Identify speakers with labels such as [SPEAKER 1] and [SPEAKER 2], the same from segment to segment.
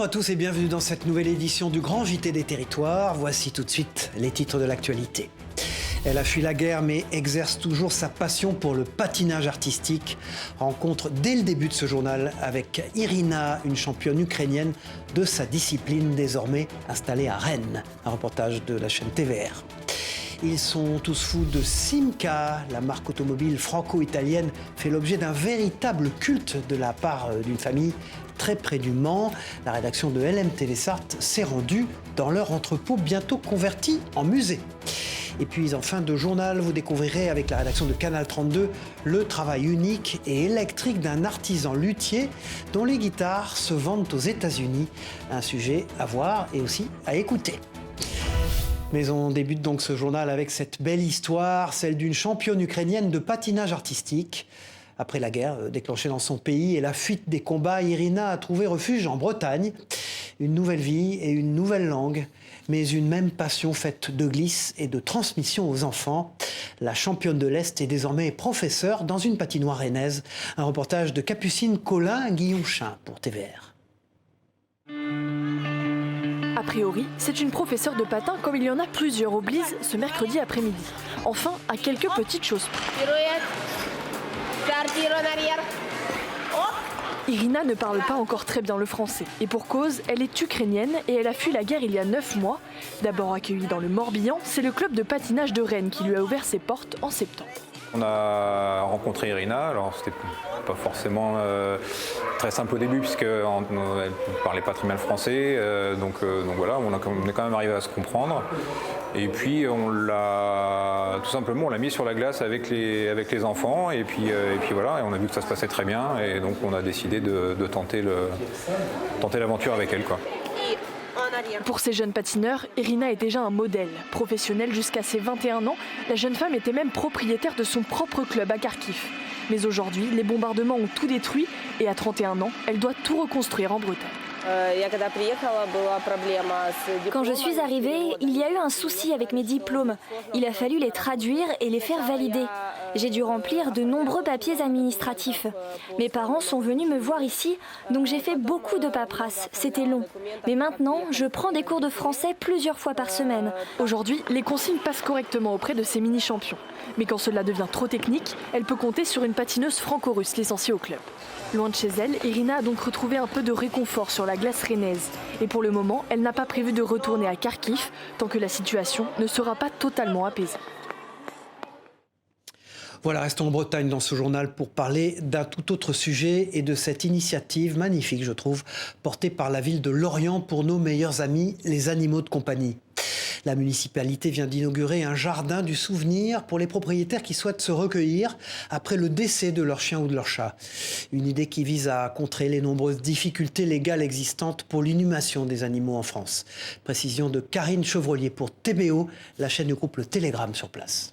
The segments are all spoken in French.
[SPEAKER 1] à tous et bienvenue dans cette nouvelle édition du Grand JT des Territoires. Voici tout de suite les titres de l'actualité. Elle a fui la guerre mais exerce toujours sa passion pour le patinage artistique. Rencontre dès le début de ce journal avec Irina, une championne ukrainienne de sa discipline désormais installée à Rennes. Un reportage de la chaîne TVR. Ils sont tous fous de Simca. La marque automobile franco-italienne fait l'objet d'un véritable culte de la part d'une famille très près du Mans. La rédaction de LMTV Sarthe s'est rendue dans leur entrepôt bientôt converti en musée. Et puis en fin de journal, vous découvrirez avec la rédaction de Canal 32 le travail unique et électrique d'un artisan luthier dont les guitares se vendent aux États-Unis. Un sujet à voir et aussi à écouter. Mais on débute donc ce journal avec cette belle histoire, celle d'une championne ukrainienne de patinage artistique. Après la guerre déclenchée dans son pays et la fuite des combats, Irina a trouvé refuge en Bretagne. Une nouvelle vie et une nouvelle langue, mais une même passion faite de glisse et de transmission aux enfants. La championne de l'Est est désormais professeure dans une patinoire rennaise. Un reportage de Capucine Collin-Guillonchin pour TVR.
[SPEAKER 2] A priori, c'est une professeure de patin comme il y en a plusieurs au Blise ce mercredi après-midi. Enfin, à quelques petites choses près. Irina ne parle pas encore très bien le français. Et pour cause, elle est ukrainienne et elle a fui la guerre il y a 9 mois. D'abord accueillie dans le Morbihan, c'est le club de patinage de Rennes qui lui a ouvert ses portes en septembre.
[SPEAKER 3] On a rencontré Irina, alors c'était pas forcément très simple au début puisqu'elle ne parlait pas très bien le français, donc voilà, on est quand même arrivé à se comprendre. Et puis tout simplement on l'a mis sur la glace avec les enfants et puis voilà, et on a vu que ça se passait très bien et donc on a décidé de tenter l'aventure avec elle, quoi.
[SPEAKER 2] Pour ces jeunes patineurs, Irina est déjà un modèle. Professionnelle jusqu'à ses 21 ans, la jeune femme était même propriétaire de son propre club à Kharkiv. Mais aujourd'hui, les bombardements ont tout détruit et à 31 ans, elle doit tout reconstruire en Bretagne.
[SPEAKER 4] Quand je suis arrivée, il y a eu un souci avec mes diplômes. Il a fallu les traduire et les faire valider. J'ai dû remplir de nombreux papiers administratifs. Mes parents sont venus me voir ici, donc j'ai fait beaucoup de paperasse. C'était long. Mais maintenant, je prends des cours de français plusieurs fois par semaine.
[SPEAKER 2] Aujourd'hui, les consignes passent correctement auprès de ces mini-champions. Mais quand cela devient trop technique, elle peut compter sur une patineuse franco-russe licenciée au club. Loin de chez elle, Irina a donc retrouvé un peu de réconfort sur la glace rennaise. Et pour le moment, elle n'a pas prévu de retourner à Kharkiv tant que la situation ne sera pas totalement apaisée.
[SPEAKER 1] Voilà, restons en Bretagne dans ce journal pour parler d'un tout autre sujet et de cette initiative magnifique, je trouve, portée par la ville de Lorient pour nos meilleurs amis, les animaux de compagnie. La municipalité vient d'inaugurer un jardin du souvenir pour les propriétaires qui souhaitent se recueillir après le décès de leur chien ou de leur chat. Une idée qui vise à contrer les nombreuses difficultés légales existantes pour l'inhumation des animaux en France. Précision de Karine Chevrolier pour TBO, la chaîne du groupe Le Télégramme sur place.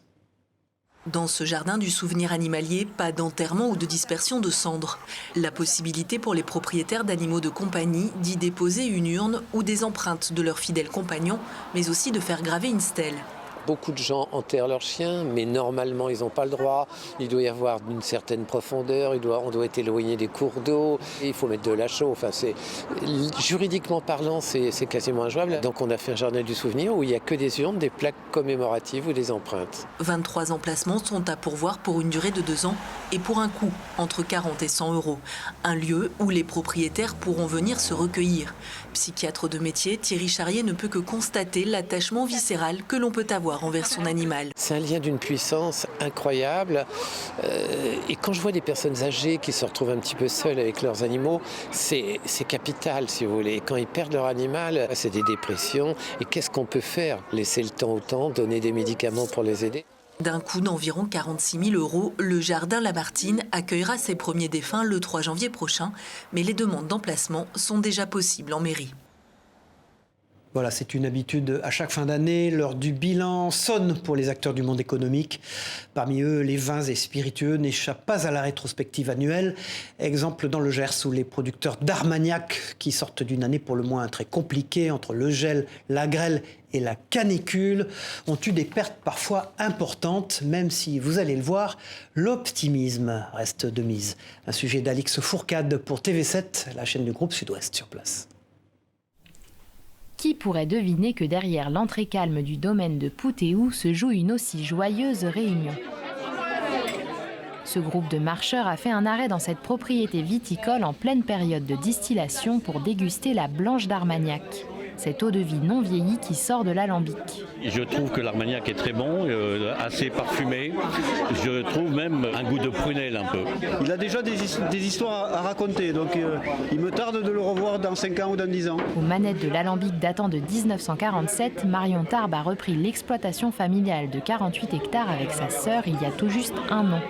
[SPEAKER 5] Dans ce jardin du souvenir animalier, pas d'enterrement ou de dispersion de cendres. La possibilité pour les propriétaires d'animaux de compagnie d'y déposer une urne ou des empreintes de leurs fidèles compagnons, mais aussi de faire graver une stèle.
[SPEAKER 6] Beaucoup de gens enterrent leurs chiens, mais normalement, ils n'ont pas le droit. Il doit y avoir une certaine profondeur, on doit être éloigné des cours d'eau, il faut mettre de la chaux. Enfin, juridiquement parlant, c'est quasiment injouable. Donc on a fait un jardin du souvenir où il n'y a que des urnes, des plaques commémoratives ou des empreintes.
[SPEAKER 5] 23 emplacements sont à pourvoir pour une durée de 2 ans et pour un coût entre 40 et 100 €. Un lieu où les propriétaires pourront venir se recueillir. Psychiatre de métier, Thierry Charrier ne peut que constater l'attachement viscéral que l'on peut avoir envers son animal.
[SPEAKER 6] C'est un lien d'une puissance incroyable. Et quand je vois des personnes âgées qui se retrouvent un petit peu seules avec leurs animaux, c'est capital, si vous voulez. Quand ils perdent leur animal, c'est des dépressions. Et qu'est-ce qu'on peut faire? Laisser le temps au temps, donner des médicaments pour les aider.
[SPEAKER 5] D'un coût d'environ 46 000 €, le jardin Lamartine accueillera ses premiers défunts le 3 janvier prochain. Mais les demandes d'emplacement sont déjà possibles en mairie.
[SPEAKER 1] Voilà, c'est une habitude à chaque fin d'année. L'heure du bilan sonne pour les acteurs du monde économique. Parmi eux, les vins et spiritueux n'échappent pas à la rétrospective annuelle. Exemple dans le Gers où les producteurs d'Armagnac, qui sortent d'une année pour le moins très compliquée entre le gel, la grêle et la canicule, ont eu des pertes parfois importantes, même si, vous allez le voir, l'optimisme reste de mise. Un sujet d'Alix Fourcade pour TV7, la chaîne du groupe Sud-Ouest sur place.
[SPEAKER 7] pourrait deviner que derrière l'entrée calme du domaine de Poutéou se joue une aussi joyeuse réunion. Ce groupe de marcheurs a fait un arrêt dans cette propriété viticole en pleine période de distillation pour déguster la Blanche d'Armagnac, cette eau-de-vie non vieillie qui sort de l'alambic.
[SPEAKER 8] Je trouve que l'Armagnac est très bon, assez parfumé. Je trouve même un goût de prunelle un peu.
[SPEAKER 9] Il a déjà des histoires à raconter, donc il me tarde de le revoir dans 5 ans ou dans 10 ans.
[SPEAKER 7] Aux manettes de l'alambic datant de 1947, Marion Tarbes a repris l'exploitation familiale de 48 hectares avec sa sœur il y a tout juste 1 an.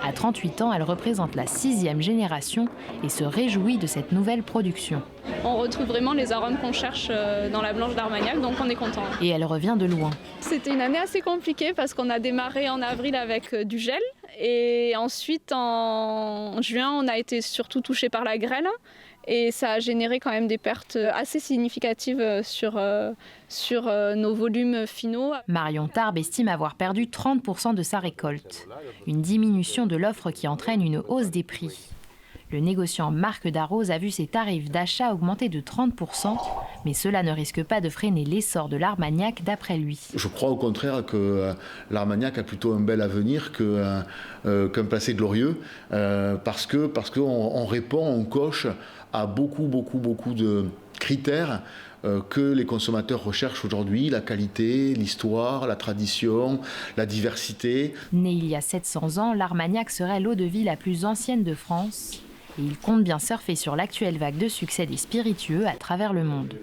[SPEAKER 7] À 38 ans, elle représente la 6e génération et se réjouit de cette nouvelle production.
[SPEAKER 10] On retrouve vraiment les arômes qu'on cherche dans la Blanche d'Armagnac, donc on est content.
[SPEAKER 7] Et elle revient de loin.
[SPEAKER 10] C'était une année assez compliquée parce qu'on a démarré en avril avec du gel et ensuite en juin on a été surtout touché par la grêle et ça a généré quand même des pertes assez significatives sur nos volumes finaux.
[SPEAKER 7] Marion Tarbes estime avoir perdu 30% de sa récolte. Une diminution de l'offre qui entraîne une hausse des prix. Le négociant Marc Darroze a vu ses tarifs d'achat augmenter de 30%, mais cela ne risque pas de freiner l'essor de l'Armagnac d'après lui.
[SPEAKER 11] Je crois au contraire que l'Armagnac a plutôt un bel avenir qu'un passé glorieux, parce qu'on répond, on coche à beaucoup de critères que les consommateurs recherchent aujourd'hui, la qualité, l'histoire, la tradition, la diversité.
[SPEAKER 7] Né il y a 700 ans, l'Armagnac serait l'eau-de-vie la plus ancienne de France. Et il compte bien surfer sur l'actuelle vague de succès des spiritueux à travers le monde.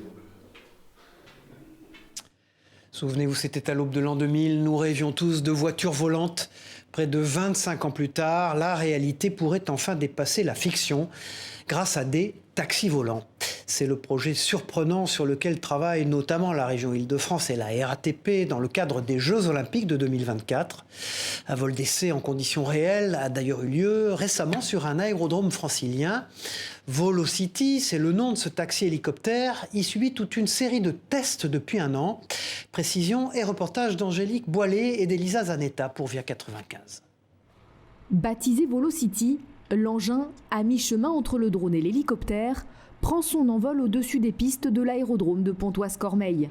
[SPEAKER 1] Souvenez-vous, c'était à l'aube de l'an 2000, nous rêvions tous de voitures volantes. Près de 25 ans plus tard, la réalité pourrait enfin dépasser la fiction grâce à des taxis volants. C'est le projet surprenant sur lequel travaille notamment la région Île-de-France et la RATP dans le cadre des Jeux Olympiques de 2024. Un vol d'essai en conditions réelles a d'ailleurs eu lieu récemment sur un aérodrome francilien. Volocity, c'est le nom de ce taxi-hélicoptère. Il subit toute une série de tests depuis 1 an. Précision et reportage d'Angélique Boilet et d'Elisa Zanetta pour Via 95.
[SPEAKER 12] Baptisé Volocity, l'engin, à mi-chemin entre le drone et l'hélicoptère, prend son envol au-dessus des pistes de l'aérodrome de Pontoise-Cormeilles.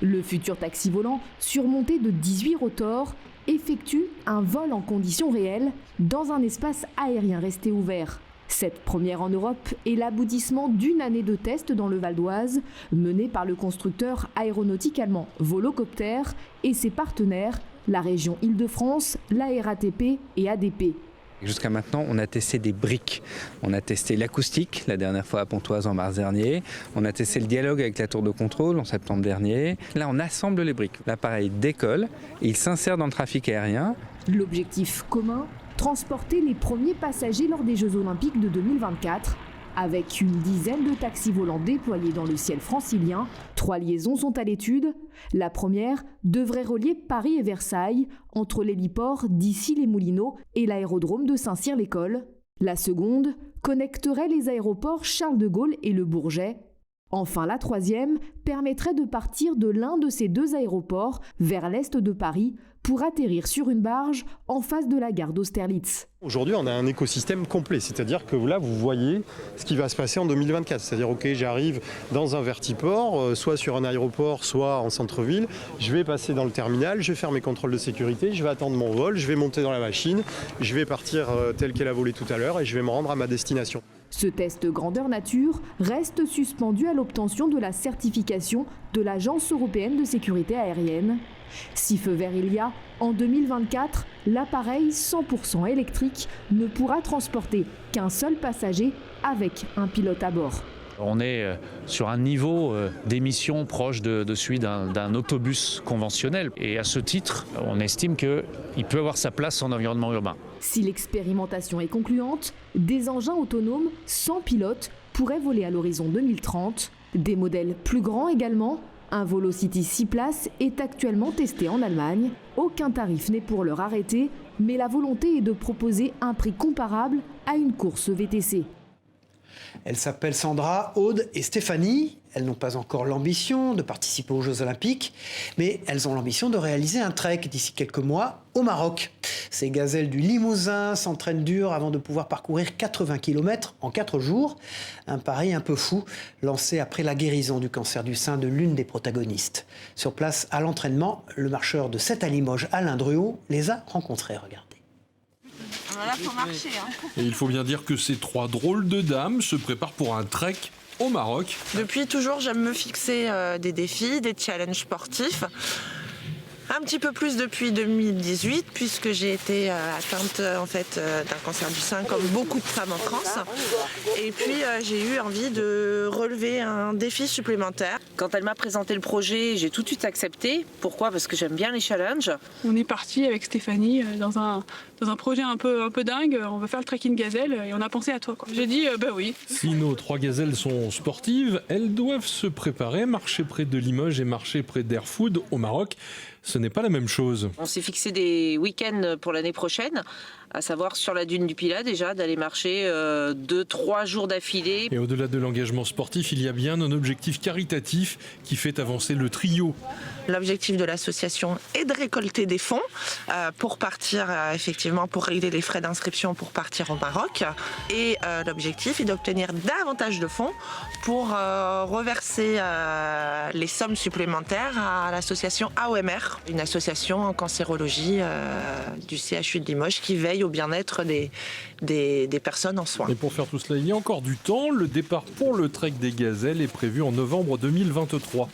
[SPEAKER 12] Le futur taxi volant, surmonté de 18 rotors, effectue un vol en conditions réelles dans un espace aérien resté ouvert. Cette première en Europe est l'aboutissement d'une année de tests dans le Val d'Oise, menée par le constructeur aéronautique allemand Volocopter et ses partenaires, la région Île-de-France, la RATP et ADP.
[SPEAKER 13] Jusqu'à maintenant, on a testé des briques. On a testé l'acoustique, la dernière fois à Pontoise en mars dernier. On a testé le dialogue avec la tour de contrôle en septembre dernier. Là, on assemble les briques. L'appareil décolle et il s'insère dans le trafic aérien.
[SPEAKER 12] L'objectif commun, transporter les premiers passagers lors des Jeux Olympiques de 2024. Avec une dizaine de taxis volants déployés dans le ciel francilien, 3 liaisons sont à l'étude. La première devrait relier Paris et Versailles, entre l'héliport d'Issy-les-Moulineaux et l'aérodrome de Saint-Cyr-l'École. La seconde connecterait les aéroports Charles de Gaulle et Le Bourget. Enfin, la troisième permettrait de partir de l'un de ces 2 aéroports vers l'est de Paris pour atterrir sur une barge en face de la gare d'Austerlitz.
[SPEAKER 14] Aujourd'hui, on a un écosystème complet, c'est-à-dire que là, vous voyez ce qui va se passer en 2024. C'est-à-dire, ok, j'arrive dans un vertiport, soit sur un aéroport, soit en centre-ville. Je vais passer dans le terminal, je vais faire mes contrôles de sécurité, je vais attendre mon vol, je vais monter dans la machine, je vais partir tel qu'elle a volé tout à l'heure et je vais me rendre à ma destination.
[SPEAKER 12] Ce test grandeur nature reste suspendu à l'obtention de la certification de l'Agence européenne de sécurité aérienne. Si feu vert il y a, en 2024, l'appareil 100% électrique ne pourra transporter qu'un seul passager avec un pilote à bord.
[SPEAKER 15] On est sur un niveau d'émission proche de celui d'un autobus conventionnel. Et à ce titre, on estime qu'il peut avoir sa place en environnement urbain.
[SPEAKER 12] Si l'expérimentation est concluante, des engins autonomes sans pilote pourraient voler à l'horizon 2030. Des modèles plus grands également. Un Volocity 6 places est actuellement testé en Allemagne. Aucun tarif n'est pour l'heure arrêté, mais la volonté est de proposer un prix comparable à une course VTC.
[SPEAKER 1] Elles s'appellent Sandra, Aude et Stéphanie. Elles n'ont pas encore l'ambition de participer aux Jeux Olympiques, mais elles ont l'ambition de réaliser un trek d'ici quelques mois au Maroc. Ces gazelles du Limousin s'entraînent dur avant de pouvoir parcourir 80 km en 4 jours. Un pari un peu fou, lancé après la guérison du cancer du sein de l'une des protagonistes. Sur place, à l'entraînement, le marcheur de 7 à Limoges, Alain Druot, les a rencontrés. Regardez.
[SPEAKER 16] Voilà, faut marcher, hein.
[SPEAKER 17] Et il faut bien dire que ces 3 drôles de dames se préparent pour un trek au Maroc.
[SPEAKER 16] Depuis toujours, j'aime me fixer des défis, des challenges sportifs. Un petit peu plus depuis 2018, puisque j'ai été atteinte d'un cancer du sein, comme beaucoup de femmes en France. Et puis j'ai eu envie de relever un défi supplémentaire.
[SPEAKER 18] Quand elle m'a présenté le projet, j'ai tout de suite accepté. Pourquoi ? Parce que j'aime bien les challenges.
[SPEAKER 19] On est parti avec Stéphanie dans un projet un peu dingue. On va faire le trekking gazelle et on a pensé à toi, quoi. J'ai dit bah oui.
[SPEAKER 17] Si nos 3 gazelles sont sportives, elles doivent se préparer, marcher près de Limoges et marcher près d'Airfood au Maroc. Ce n'est pas la même chose.
[SPEAKER 18] On s'est fixé des week-ends pour l'année prochaine, à savoir sur la dune du Pilat déjà, d'aller marcher 2-3 jours d'affilée.
[SPEAKER 17] Et au-delà de l'engagement sportif, il y a bien un objectif caritatif qui fait avancer le trio.
[SPEAKER 16] L'objectif de l'association est de récolter des fonds pour partir, effectivement, pour régler les frais d'inscription pour partir au Maroc. Et l'objectif est d'obtenir davantage de fonds pour reverser les sommes supplémentaires à l'association AOMR, une association en cancérologie du CHU de Limoges qui veille au bien-être des personnes en soins.
[SPEAKER 17] Et pour faire tout cela, il y a encore du temps. Le départ pour le trek des gazelles est prévu en novembre 2023.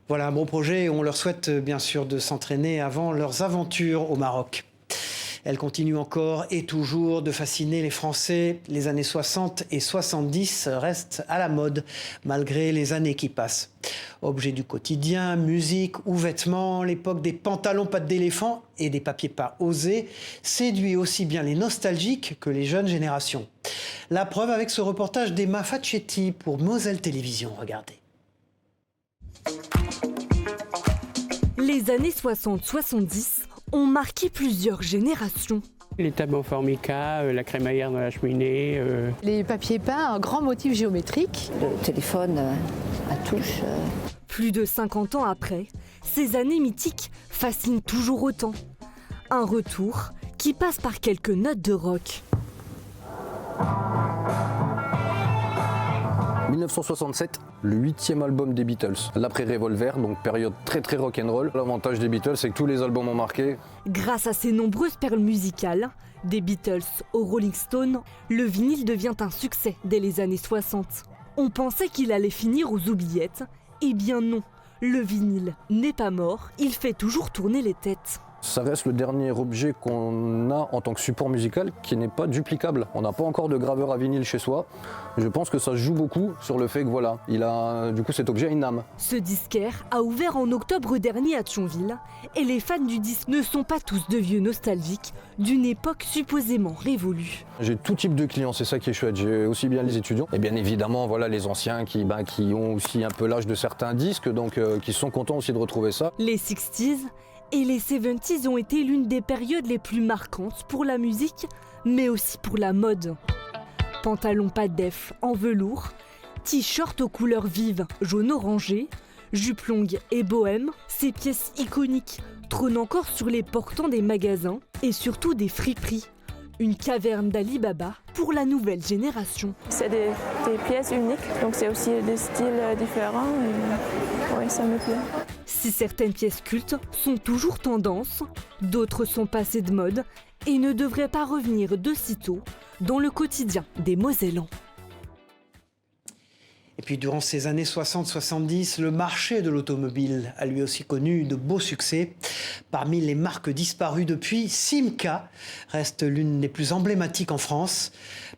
[SPEAKER 1] Voilà un bon projet et on leur souhaite bien sûr de s'entraîner avant leurs aventures au Maroc. Elle continue encore et toujours de fasciner les Français. Les années 60 et 70 restent à la mode malgré les années qui passent. Objets du quotidien, musique ou vêtements, l'époque des pantalons pattes d'éléphant et des papiers pas osés séduit aussi bien les nostalgiques que les jeunes générations. La preuve avec ce reportage d'Emma Facchetti pour Moselle Télévision. Regardez.
[SPEAKER 20] Les années 60-70 ont marqué plusieurs générations.
[SPEAKER 21] Les tables en formica, la crémaillère dans la cheminée.
[SPEAKER 22] Les papiers peints, un grand motif géométrique.
[SPEAKER 23] Le téléphone à touche.
[SPEAKER 20] Plus de 50 ans après, ces années mythiques fascinent toujours autant. Un retour qui passe par quelques notes de rock.
[SPEAKER 24] 1967, le 8e album des Beatles, l'après-Revolver, donc période très rock'n'roll. L'avantage des Beatles, c'est que tous les albums ont marqué.
[SPEAKER 20] Grâce à ces nombreuses perles musicales, des Beatles aux Rolling Stones, le vinyle devient un succès dès les années 60. On pensait qu'il allait finir aux oubliettes, eh bien non, le vinyle n'est pas mort, il fait toujours tourner les têtes.
[SPEAKER 24] Ça reste le dernier objet qu'on a en tant que support musical qui n'est pas duplicable. On n'a pas encore de graveur à vinyle chez soi. Je pense que ça joue beaucoup sur le fait que voilà, cet objet a une âme.
[SPEAKER 20] Ce disquaire a ouvert en octobre dernier à Thionville et les fans du disque ne sont pas tous de vieux nostalgiques d'une époque supposément révolue.
[SPEAKER 24] J'ai tout type de clients, c'est ça qui est chouette. J'ai aussi bien les étudiants et bien évidemment voilà, les anciens qui ont aussi un peu l'âge de certains disques, donc qui sont contents aussi de retrouver ça.
[SPEAKER 20] Les 60s et les 70s ont été l'une des périodes les plus marquantes pour la musique, mais aussi pour la mode. Pantalons pas def en velours, t-shirt aux couleurs vives jaune-orangé, jupes longues et bohème, ces pièces iconiques trônent encore sur les portants des magasins et surtout des friperies. Une caverne d'Ali Baba pour la nouvelle génération.
[SPEAKER 10] C'est des pièces uniques, donc c'est aussi des styles différents. Et ouais, ça me plaît.
[SPEAKER 20] Si certaines pièces cultes sont toujours tendance, d'autres sont passées de mode et ne devraient pas revenir de sitôt dans le quotidien des Mosellans.
[SPEAKER 1] Et puis durant ces années 60-70, le marché de l'automobile a lui aussi connu de beaux succès. Parmi les marques disparues depuis, Simca reste l'une des plus emblématiques en France.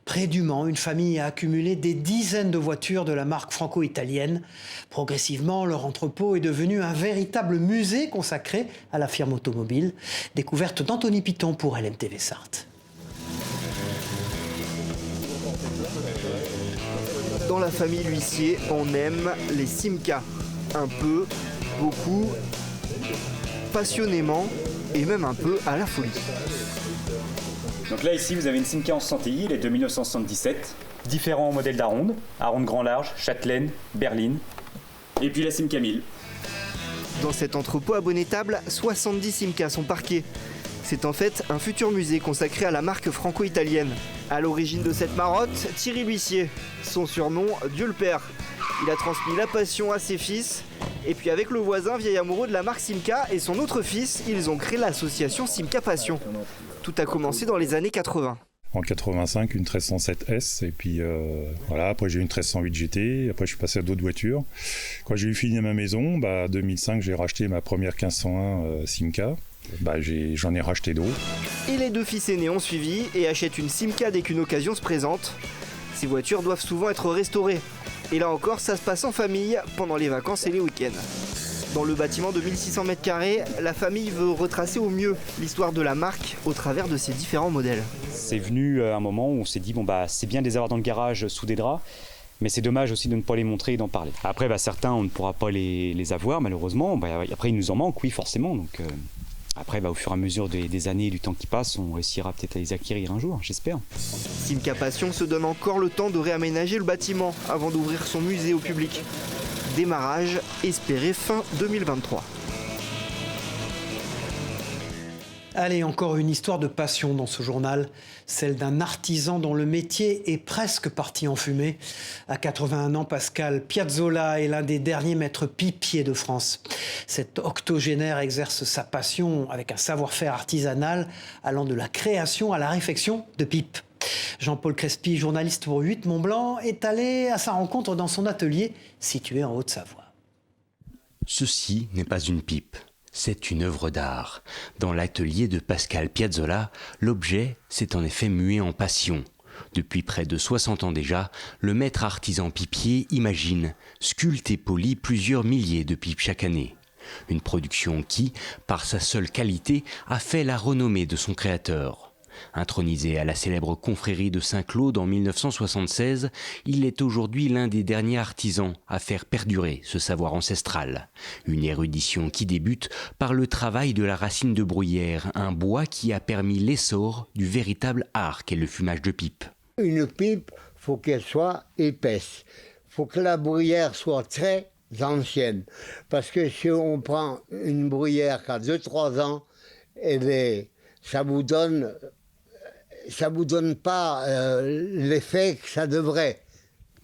[SPEAKER 1] Près du Mans, une famille a accumulé des dizaines de voitures de la marque franco-italienne. Progressivement, leur entrepôt est devenu un véritable musée consacré à la firme automobile. Découverte d'Anthony Piton pour LMTV Sarthe.
[SPEAKER 25] Dans la famille L'Huissier, on aime les Simca. Un peu, beaucoup, passionnément et même un peu à la folie.
[SPEAKER 26] Donc là ici vous avez une Simca en 61, elle est de 1977.
[SPEAKER 2] différents modèles d'aronde grand large, châtelaine, berline, et puis la Simca 1000.
[SPEAKER 25] Dans cet entrepôt abonnétable, 70 Simca sont parqués. C'est en fait un futur musée consacré à la marque franco-italienne. À l'origine de cette marotte, Thierry L'Huissier, son surnom Dieu le Père. Il a transmis la passion à ses fils, et puis avec le voisin vieil amoureux de la marque Simca et son autre fils, ils ont créé l'association Simca Passion. Tout a commencé dans les années 80.
[SPEAKER 3] En 85, une 1307S, et puis voilà, après j'ai eu une 1308 GT, après je suis passé à d'autres voitures. Quand j'ai eu fini ma maison, en 2005, j'ai racheté ma première 1501 Simca. J'en ai racheté d'autres.
[SPEAKER 25] Et les deux fils aînés ont suivi et achètent une Simca dès qu'une occasion se présente. Ces voitures doivent souvent être restaurées. Et là encore, ça se passe en famille pendant les vacances et les week-ends. Dans le bâtiment de 1600 m², la famille veut retracer au mieux l'histoire de la marque au travers de ses différents modèles.
[SPEAKER 2] C'est venu à un moment où on s'est dit, c'est bien de les avoir dans le garage sous des draps, mais c'est dommage aussi de ne pas les montrer et d'en parler. Après, certains, on ne pourra pas les avoir, malheureusement. Après, il nous en manque, oui, forcément. Donc, après, au fur et à mesure des années et du temps qui passe, on réussira peut-être à les acquérir un jour, j'espère.
[SPEAKER 25] Simca Passion se donne encore le temps de réaménager le bâtiment avant d'ouvrir son musée au public. Démarrage espéré fin 2023.
[SPEAKER 1] Allez, encore une histoire de passion dans ce journal, celle d'un artisan dont le métier est presque parti en fumée. À 81 ans, Pascal Piazzolla est l'un des derniers maîtres pipiers de France. Cet octogénaire exerce sa passion avec un savoir-faire artisanal allant de la création à la réfection de pipes. Jean-Paul Crespi, journaliste pour 8 Mont-Blanc, est allé à sa rencontre dans son atelier situé en Haute-Savoie.
[SPEAKER 4] Ceci n'est pas une pipe. C'est une œuvre d'art. Dans l'atelier de Pascal Piazzolla, l'objet s'est en effet mué en passion. Depuis près de 60 ans déjà, le maître artisan pipier imagine, sculpte et polit plusieurs milliers de pipes chaque année. Une production qui, par sa seule qualité, a fait la renommée de son créateur. Intronisé à la célèbre confrérie de Saint-Claude en 1976, il est aujourd'hui l'un des derniers artisans à faire perdurer ce savoir ancestral. Une érudition qui débute par le travail de la racine de bruyère, un bois qui a permis l'essor du véritable art qu'est le fumage de pipe.
[SPEAKER 5] Une pipe, faut qu'elle soit épaisse. Faut que la bruyère soit très ancienne. Parce que si on prend une bruyère qui a 2-3 ans, ça vous donne pas l'effet que ça devrait.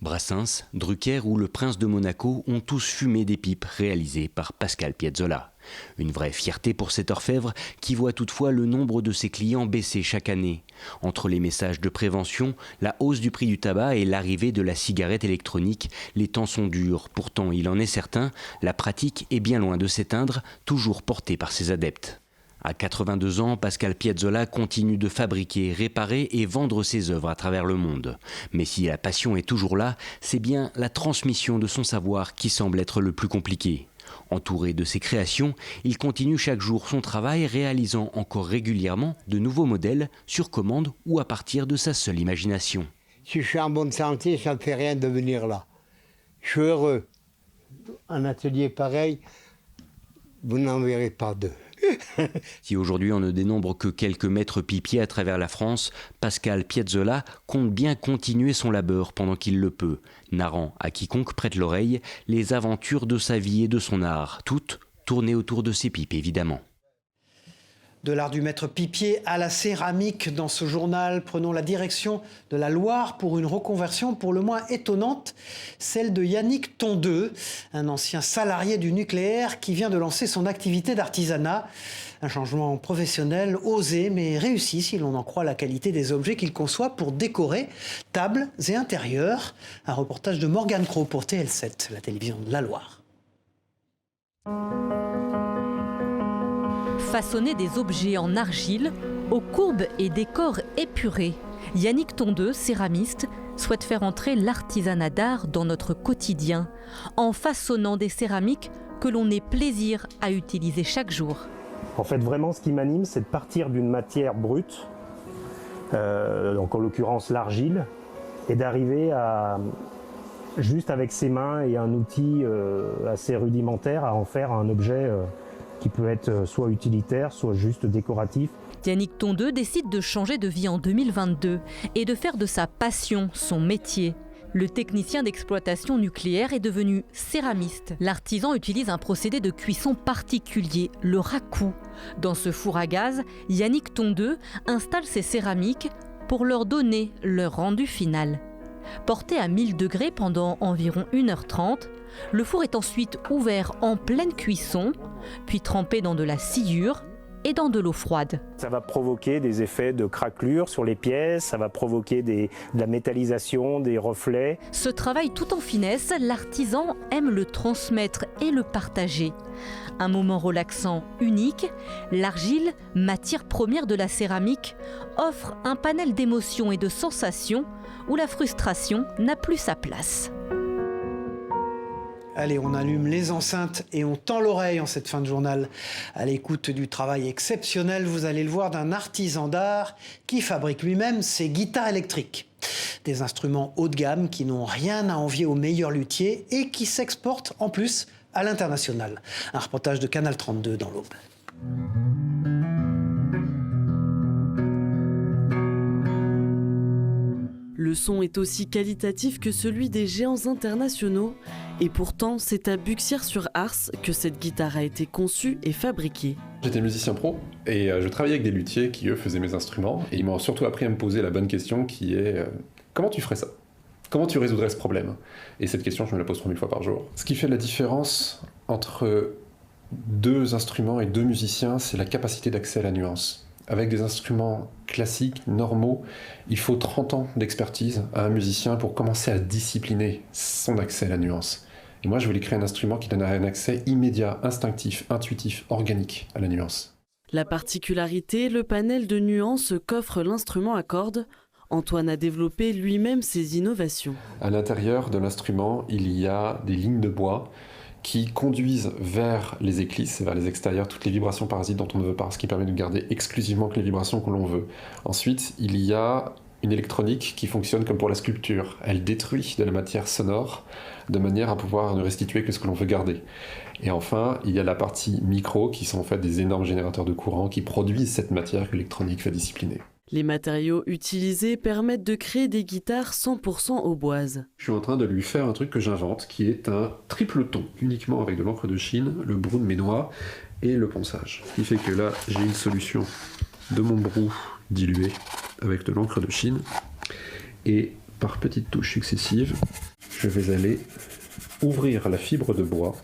[SPEAKER 4] Brassens, Drucker ou le prince de Monaco ont tous fumé des pipes réalisées par Pascal Piazzolla. Une vraie fierté pour cet orfèvre qui voit toutefois le nombre de ses clients baisser chaque année. Entre les messages de prévention, la hausse du prix du tabac et l'arrivée de la cigarette électronique, les temps sont durs. Pourtant, il en est certain, la pratique est bien loin de s'éteindre, toujours portée par ses adeptes. À 82 ans, Pascal Piazzolla continue de fabriquer, réparer et vendre ses œuvres à travers le monde. Mais si la passion est toujours là, c'est bien la transmission de son savoir qui semble être le plus compliqué. Entouré de ses créations, il continue chaque jour son travail, réalisant encore régulièrement de nouveaux modèles sur commande ou à partir de sa seule imagination.
[SPEAKER 5] Si je suis en bonne santé, ça ne me fait rien de venir là. Je suis heureux. Un atelier pareil, vous n'en verrez pas deux.
[SPEAKER 4] Si aujourd'hui on ne dénombre que quelques maîtres pipiers à travers la France, Pascal Piazzolla compte bien continuer son labeur pendant qu'il le peut, narrant à quiconque prête l'oreille les aventures de sa vie et de son art, toutes tournées autour de ses pipes évidemment.
[SPEAKER 1] De l'art du maître pipier à la céramique dans ce journal, prenons la direction de la Loire pour une reconversion pour le moins étonnante, celle de Yannick Tondeux, un ancien salarié du nucléaire qui vient de lancer son activité d'artisanat. Un changement professionnel osé mais réussi si l'on en croit la qualité des objets qu'il conçoit pour décorer tables et intérieurs. Un reportage de Morgane Cros pour TL7, la télévision de la Loire.
[SPEAKER 6] Façonner des objets en argile, aux courbes et décors épurés, Yannick Tondeux, céramiste, souhaite faire entrer l'artisanat d'art dans notre quotidien, en façonnant des céramiques que l'on ait plaisir à utiliser chaque jour.
[SPEAKER 26] En fait, vraiment, ce qui m'anime, c'est de partir d'une matière brute, donc en l'occurrence l'argile, et d'arriver à, juste avec ses mains et un outil assez rudimentaire, à en faire un objet qui peut être soit utilitaire, soit juste décoratif.
[SPEAKER 6] Yannick Tondeux décide de changer de vie en 2022 et de faire de sa passion son métier. Le technicien d'exploitation nucléaire est devenu céramiste. L'artisan utilise un procédé de cuisson particulier, le raku. Dans ce four à gaz, Yannick Tondeux installe ses céramiques pour leur donner leur rendu final. Porté à 1000 degrés pendant environ 1h30, le four est ensuite ouvert en pleine cuisson, puis trempé dans de la sciure et dans de l'eau froide.
[SPEAKER 26] Ça va provoquer des effets de craquelure sur les pièces, ça va provoquer de la métallisation, des reflets.
[SPEAKER 6] Ce travail tout en finesse, l'artisan aime le transmettre et le partager. Un moment relaxant unique, l'argile, matière première de la céramique, offre un panel d'émotions et de sensations où la frustration n'a plus sa place.
[SPEAKER 1] Allez, on allume les enceintes et on tend l'oreille en cette fin de journal. À l'écoute du travail exceptionnel, vous allez le voir, d'un artisan d'art qui fabrique lui-même ses guitares électriques. Des instruments haut de gamme qui n'ont rien à envier aux meilleurs luthiers et qui s'exportent en plus à l'international. Un reportage de Canal 32 dans l'Aube.
[SPEAKER 7] Le son est aussi qualitatif que celui des géants internationaux et pourtant c'est à Buxières-sur-Ars que cette guitare a été conçue et fabriquée.
[SPEAKER 8] J'étais musicien pro et je travaillais avec des luthiers qui eux faisaient mes instruments et ils m'ont surtout appris à me poser la bonne question qui est comment tu ferais ça ? Comment tu résoudrais ce problème ? Et cette question je me la pose 3000 fois par jour. Ce qui fait la différence entre deux instruments et deux musiciens, c'est la capacité d'accès à la nuance. Avec des instruments classiques, normaux, il faut 30 ans d'expertise à un musicien pour commencer à discipliner son accès à la nuance. Et moi, je voulais créer un instrument qui donne un accès immédiat, instinctif, intuitif, organique à la nuance.
[SPEAKER 7] La particularité, le panel de nuances qu'offre l'instrument à cordes. Antoine a développé lui-même ses innovations.
[SPEAKER 8] À l'intérieur de l'instrument, il y a des lignes de bois qui conduisent vers les éclisses, vers les extérieurs, toutes les vibrations parasites dont on ne veut pas, ce qui permet de garder exclusivement que les vibrations que l'on veut. Ensuite, il y a une électronique qui fonctionne comme pour la sculpture. Elle détruit de la matière sonore de manière à pouvoir ne restituer que ce que l'on veut garder. Et enfin, il y a la partie micro, qui sont en fait des énormes générateurs de courant qui produisent cette matière que l'électronique va discipliner.
[SPEAKER 7] Les matériaux utilisés permettent de créer des guitares 100% au boise.
[SPEAKER 8] Je suis en train de lui faire un truc que j'invente, qui est un triple ton, uniquement avec de l'encre de Chine, le brou de mes noix et le ponçage. Ce qui fait que là, j'ai une solution de mon brou dilué avec de l'encre de Chine. Et par petites touches successives, je vais aller ouvrir la fibre de bois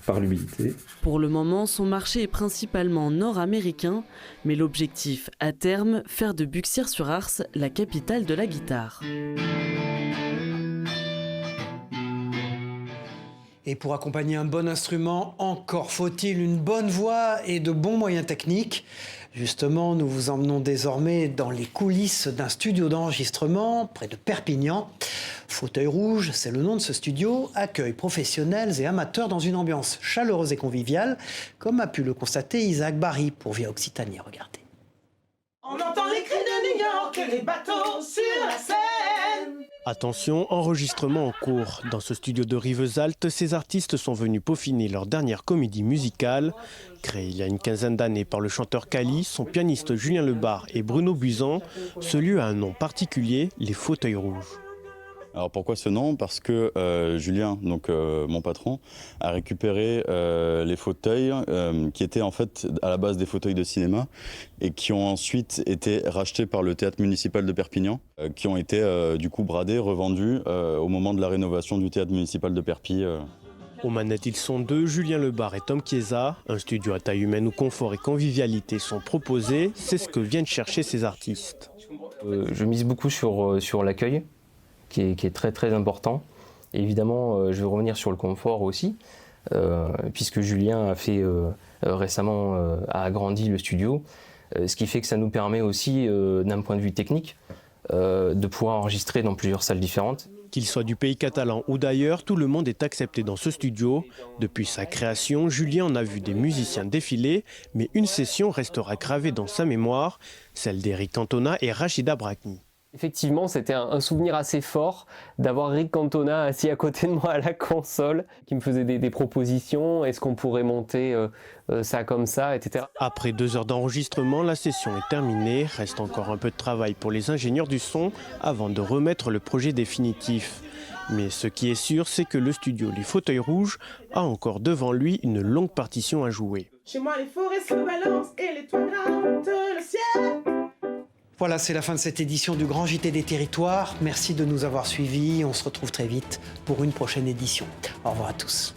[SPEAKER 8] par l'humidité.
[SPEAKER 7] Pour le moment, son marché est principalement nord-américain, mais l'objectif, à terme, faire de Buxières-sur-Ars la capitale de la guitare.
[SPEAKER 1] Et pour accompagner un bon instrument, encore faut-il une bonne voix et de bons moyens techniques. Justement, nous vous emmenons désormais dans les coulisses d'un studio d'enregistrement près de Perpignan. Fauteuil Rouge, c'est le nom de ce studio, accueille professionnels et amateurs dans une ambiance chaleureuse et conviviale, comme a pu le constater Isaac Barry pour Via Occitanie. Regardez.
[SPEAKER 9] On entend les cris de New York, les bateaux sur la Seine.
[SPEAKER 26] Attention, enregistrement en cours. Dans ce studio de Rivesaltes, ces artistes sont venus peaufiner leur dernière comédie musicale. Créée il y a une quinzaine d'années par le chanteur Cali, son pianiste Julien Lebar et Bruno Buisan, ce lieu a un nom particulier, les Fauteuils Rouges.
[SPEAKER 11] Alors pourquoi ce nom ? Parce que Julien, donc mon patron, a récupéré les fauteuils qui étaient en fait à la base des fauteuils de cinéma et qui ont ensuite été rachetés par le théâtre municipal de Perpignan, qui ont été du coup bradés, revendus au moment de la rénovation du théâtre municipal de Perpi.
[SPEAKER 26] Aux manettes, ils sont deux, Julien Lebar et Tom Chiesa. Un studio à taille humaine où confort et convivialité sont proposés. C'est ce que viennent chercher ces artistes.
[SPEAKER 13] Je mise beaucoup sur l'accueil, qui est très très important. Et évidemment, je vais revenir sur le confort aussi, puisque Julien a fait récemment a agrandi le studio, ce qui fait que ça nous permet aussi, d'un point de vue technique, de pouvoir enregistrer dans plusieurs salles différentes.
[SPEAKER 26] Qu'il soit du pays catalan ou d'ailleurs, tout le monde est accepté dans ce studio. Depuis sa création, Julien en a vu des musiciens défiler, mais une session restera gravée dans sa mémoire, celle d'Eric Cantona et Rachida Brakni.
[SPEAKER 12] Effectivement, c'était un souvenir assez fort d'avoir Rick Cantona assis à côté de moi à la console, qui me faisait des propositions, est-ce qu'on pourrait monter ça comme ça, etc.
[SPEAKER 14] Après 2 heures d'enregistrement, la session est terminée. Reste encore un peu de travail pour les ingénieurs du son avant de remettre le projet définitif. Mais ce qui est sûr, c'est que le studio Les Fauteuils Rouges a encore devant lui une longue partition à jouer.
[SPEAKER 9] Chez moi, les forêts se balancent et les toits grattent le ciel.
[SPEAKER 1] Voilà, c'est la fin de cette édition du Grand JT des Territoires. Merci de nous avoir suivis. On se retrouve très vite pour une prochaine édition. Au revoir à tous.